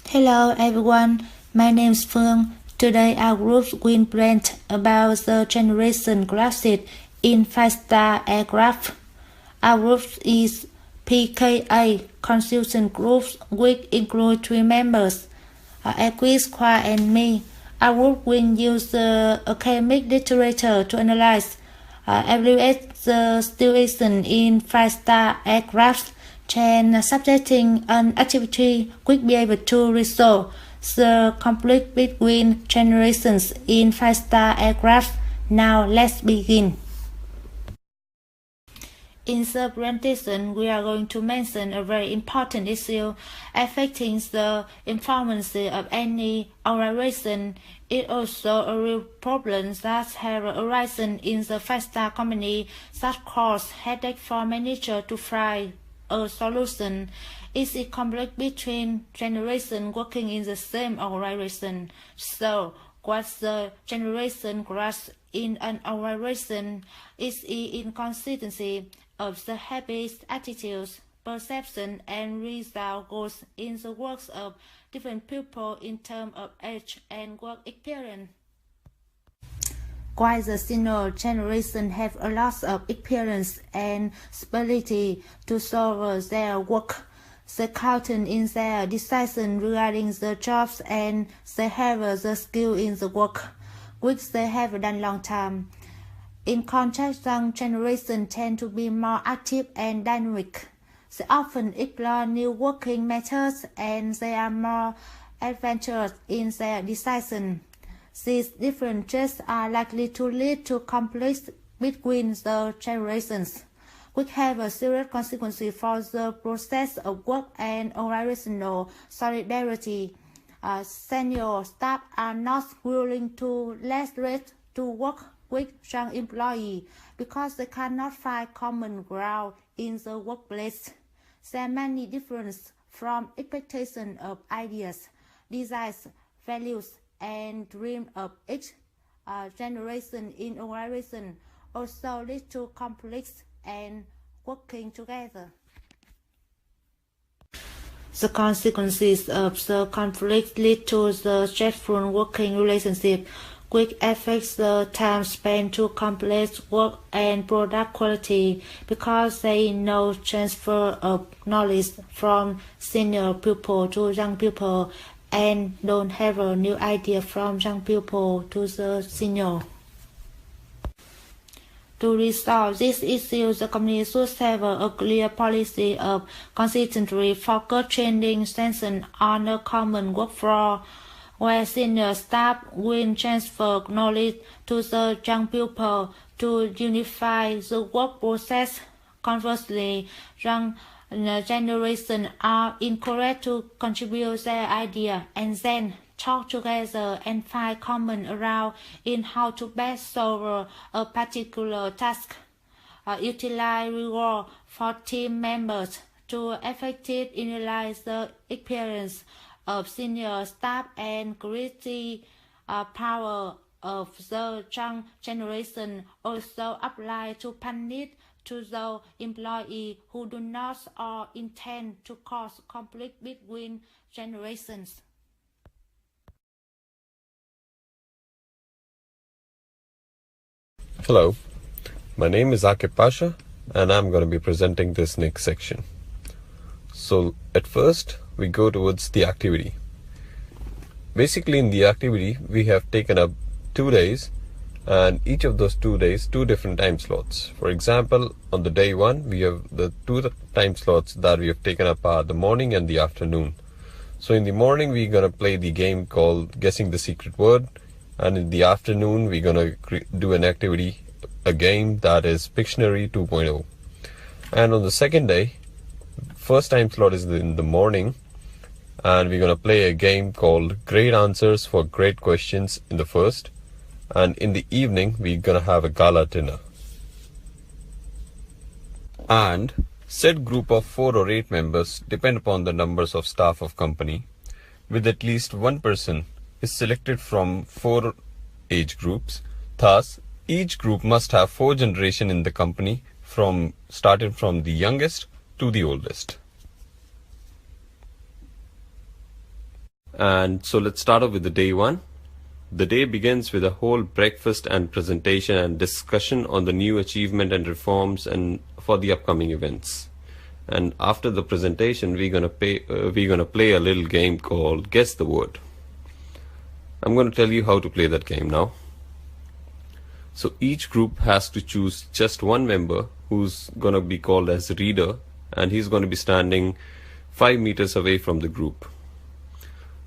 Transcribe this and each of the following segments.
Hello everyone, my name is Phương. Today our group will present about the generation classes in 5-star aircraft. Our group is PKA Consultant Group, which includes 3 members, Equis, Khoa and me. Our group will use the academic literature to analyze, evaluate the situation in 5-star aircraft, and subjecting an activity which be able to resolve the conflict between generations in 5-star aircraft. Now let's begin. In the presentation, we are going to mention a very important issue affecting the performance of any organization. It also a real problem that have arisen in the 5-star company that cause headache for manager to find a solution. Is a conflict between generations working in the same organization. So, what's the generation class in an organization? Is the inconsistency of the habits, attitudes, perception, and result goals in the works of different people in terms of age and work experience. While the senior generation have a lot of experience and ability to solve their work, they confident in their decision regarding the jobs and they have the skill in the work, which they have done long time. In contrast, young generation tend to be more active and dynamic. They often explore new working methods and they are more adventurous in their decision. These differences are likely to lead to conflicts between the generations, which have a serious consequences for the process of work and organizational solidarity. Senior staff are not willing to let rest to work with young employees because they cannot find common ground in the workplace. There are many differences from expectations of ideas, desires, values, and dreams of each generation in organization also lead to conflicts and working together. The consequences of the conflict lead to the stressful working relationship, which affects the time spent to complete work and product quality because there is no transfer of knowledge from senior people to young people and don't have a new idea from young people to the senior. To resolve this issue, the company should have a clear policy of consistently focused training sessions on a common workflow, where senior staff will transfer knowledge to the young people to unify the work process. Conversely, young generation are encouraged to contribute their idea and then talk together and find common ground in how to best solve a particular task. Utilize reward for team members to effectively analyze the experience of senior staff and create the power of the young generation. Also apply to punish to those employees who do not or intend to cause conflict between generations. Hello, my name is Akib Pasha and I'm going to be presenting this next section. So at first we go towards the activity. Basically in the activity we have taken up 2 days and each of those 2 days 2 different time slots. For example, on the day 1 we have the 2 time slots that we have taken up are the morning and the afternoon. So in the morning we're going to play the game called Guessing the Secret Word, and in the afternoon we're going to do an activity, a game that is Pictionary 2.0. And on the second day, first time slot is in the morning and we're going to play a game called Great Answers for Great Questions in the first, and in the evening we're going to have a gala dinner. And said group of 4 or 8 members depend upon the numbers of staff of company, with at least one person is selected from 4 age groups. Thus, each group must have 4 generations in the company, starting from the youngest to the oldest. And so let's start off with the day one. The day begins with a whole breakfast and presentation and discussion on the new achievement and reforms and for the upcoming events. And after the presentation, we're gonna play a little game called Guess the Word. I'm gonna tell you how to play that game now. So each group has to choose just one member who's gonna be called as reader, and he's gonna be standing 5 meters away from the group.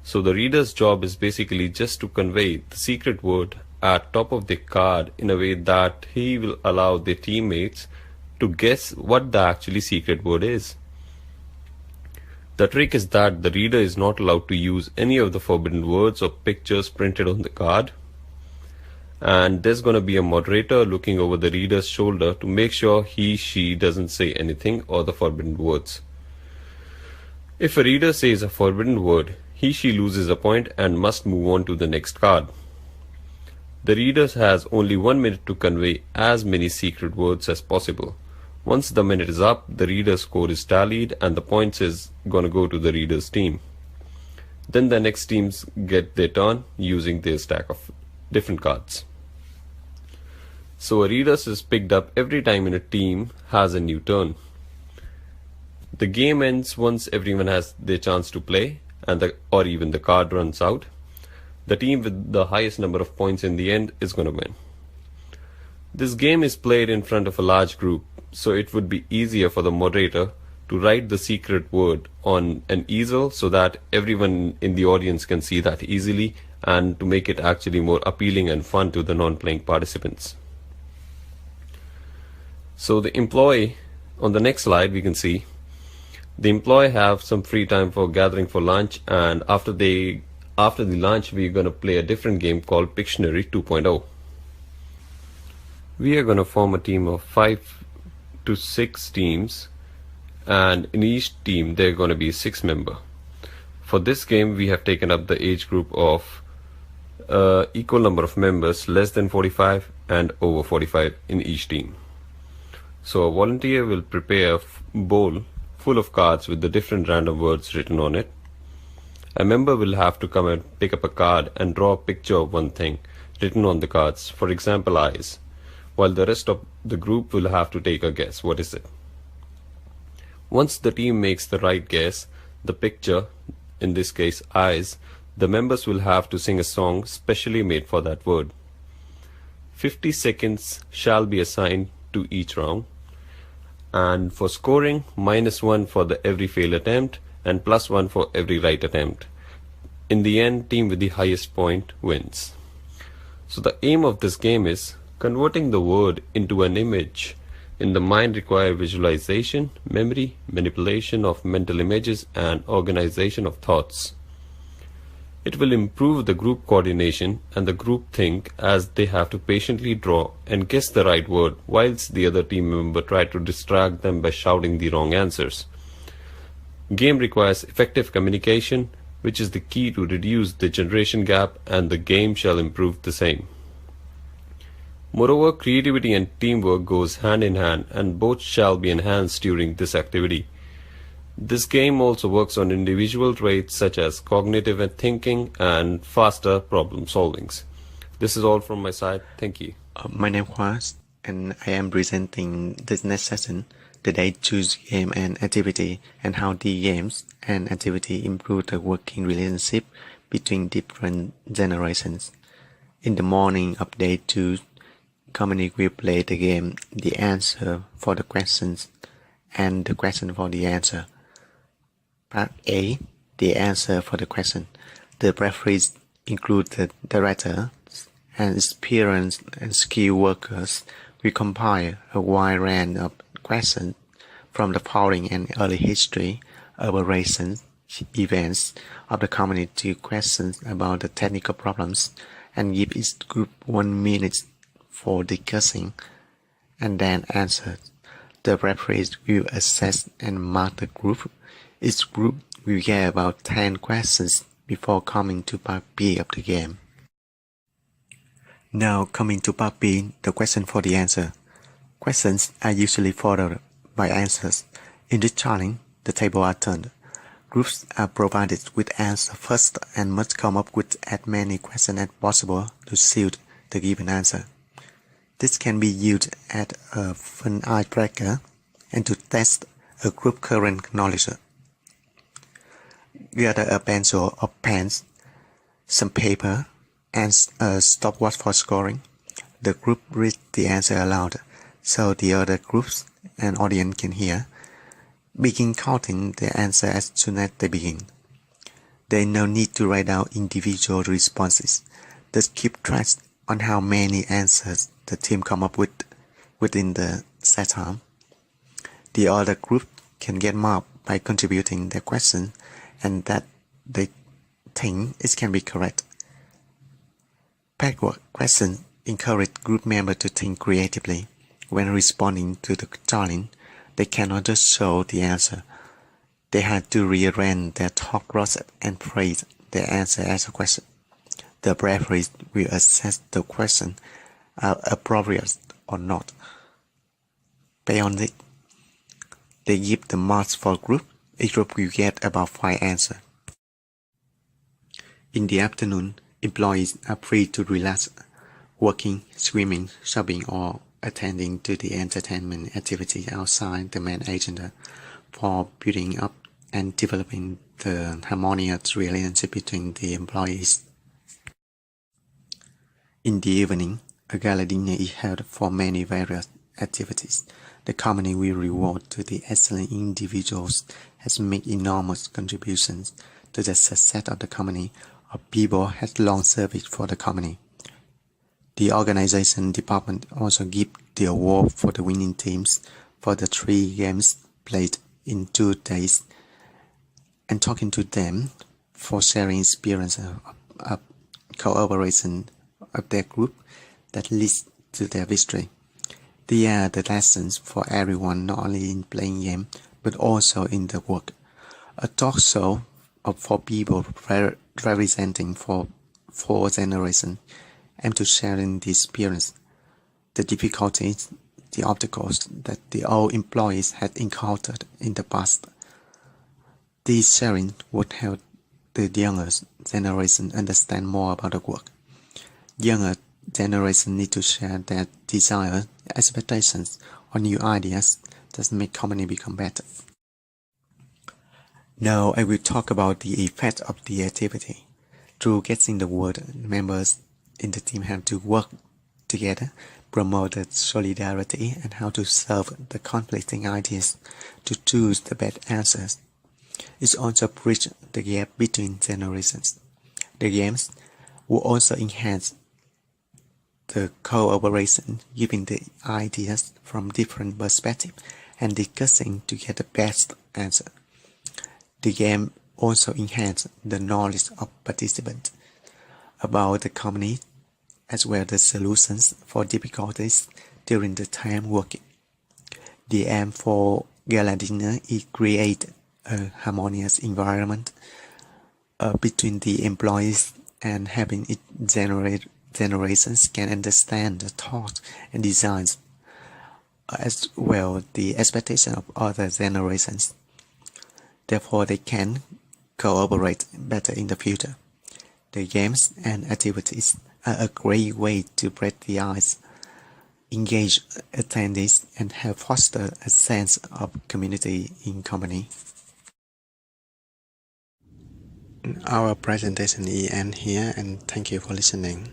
So the reader's job is basically just to convey the secret word at top of the card in a way that he will allow their teammates to guess what the actually secret word is. The trick is that the reader is not allowed to use any of the forbidden words or pictures printed on the card. And there's going to be a moderator looking over the reader's shoulder to make sure she doesn't say anything or the forbidden words. If a reader says a forbidden word, she loses a point and must move on to the next card. The reader has only 1 minute to convey as many secret words as possible. Once the minute is up, the reader's score is tallied and the points is going to go to the reader's team. Then the next teams get their turn using their stack of different cards. So a reader is picked up every time in a team has a new turn. The game ends once everyone has their chance to play or even the card runs out. The team with the highest number of points in the end is going to win. This game is played in front of a large group, so it would be easier for the moderator to write the secret word on an easel so that everyone in the audience can see that easily, and to make it actually more appealing and fun to the non-playing participants. So the employee, on the next slide we can see, the employee have some free time for gathering for lunch, and after the lunch we're going to play a different game called Pictionary 2.0. We are going to form a team of 5 to 6 teams, and in each team there are going to be 6 members. For this game we have taken up the age group of equal number of members, less than 45 and over 45 in each team. So a volunteer will prepare a bowl full of cards with the different random words written on it. A member will have to come and pick up a card and draw a picture of one thing written on the cards, for example eyes, while the rest of the group will have to take a guess. What is it? Once the team makes the right guess, the picture, in this case eyes, the members will have to sing a song specially made for that word. 50 seconds shall be assigned to each round, and for scoring, -1 for every failed attempt and +1 for every right attempt. In the end, team with the highest point wins. So the aim of this game is converting the word into an image. In the mind require visualization, memory, manipulation of mental images, and organization of thoughts. It will improve the group coordination and the group think, as they have to patiently draw and guess the right word whilst the other team member try to distract them by shouting the wrong answers. Game requires effective communication, which is the key to reduce the generation gap, and the game shall improve the same. Moreover, creativity and teamwork goes hand in hand, and both shall be enhanced during this activity. This game also works on individual traits such as cognitive thinking and faster problem solvings. This is all from my side. Thank you. My name is Khoas, and I am presenting this next session, the day choose game and activity, and how the games and activity improve the working relationship between different generations. In the morning of day 2, community will play the game, the answer for the questions and the question for the answer. Part A, the answer for the question. The referees include the director and experienced and skilled workers. We compile a wide range of questions from the following and early history, operations, events of the community to questions about the technical problems, and give each group 1 minute for discussing and then answer. The referees will assess and mark the group. Each group will get about 10 questions before coming to part B of the game. Now coming to part B, the question for the answer. Questions are usually followed by answers. In this challenge, the tables are turned. Groups are provided with answer first and must come up with as many questions as possible to suit the given answer. This can be used as a fun icebreaker and to test a group current knowledge. Gather a pencil or pens, some paper, and a stopwatch for scoring. The group reads the answer aloud, so the other groups and audience can hear. Begin counting the answer as soon as they begin. There is no need to write down individual responses. Just keep track on how many answers the team come up with within the set time. The other group can get marked by contributing their question and that they think it can be correct. Backward questions encourage group members to think creatively. When responding to the challenge, they cannot just show the answer. They have to rearrange their thought process and phrase their answer as a question. The referee will assess the question are appropriate or not. Beyond it, they give the marks for group. Each group will get about 5 answers. In the afternoon, employees are free to relax, working, swimming, shopping, or attending to the entertainment activity outside the main agenda for building up and developing the harmonious relationship between the employees. In the evening, a gala dinner is held for many various activities. The company will reward to the excellent individuals has made enormous contributions to the success of the company or people has long served for the company. The organization department also gives the award for the winning teams for the 3 games played in 2 days and talking to them for sharing experience of cooperation of their group that leads to their victory. They are the lessons for everyone, not only in playing game but also in the work. A talk show for people representing for 4 generations and to sharing the experience, the difficulties, the obstacles that the old employees had encountered in the past. This sharing would help the younger generation understand more about the work. Younger generation need to share their desires, expectations, or new ideas that make company become better. Now I will talk about the effect of the activity. Through getting the word, members in the team have to work together, promote the solidarity, and how to solve the conflicting ideas to choose the best answers. It also bridges the gap between generations. The games will also enhance the cooperation, giving the ideas from different perspectives and discussing to get the best answer. The game also enhances the knowledge of participants about the company as well as the solutions for difficulties during the time working. The aim for Gala Dinner is create a harmonious environment between the employees and having it generations can understand the thoughts and designs as well the expectation of other generations. Therefore, they can cooperate better in the future. The games and activities are a great way to break the ice, engage attendees, and help foster a sense of community in company. Our presentation is end here, and thank you for listening.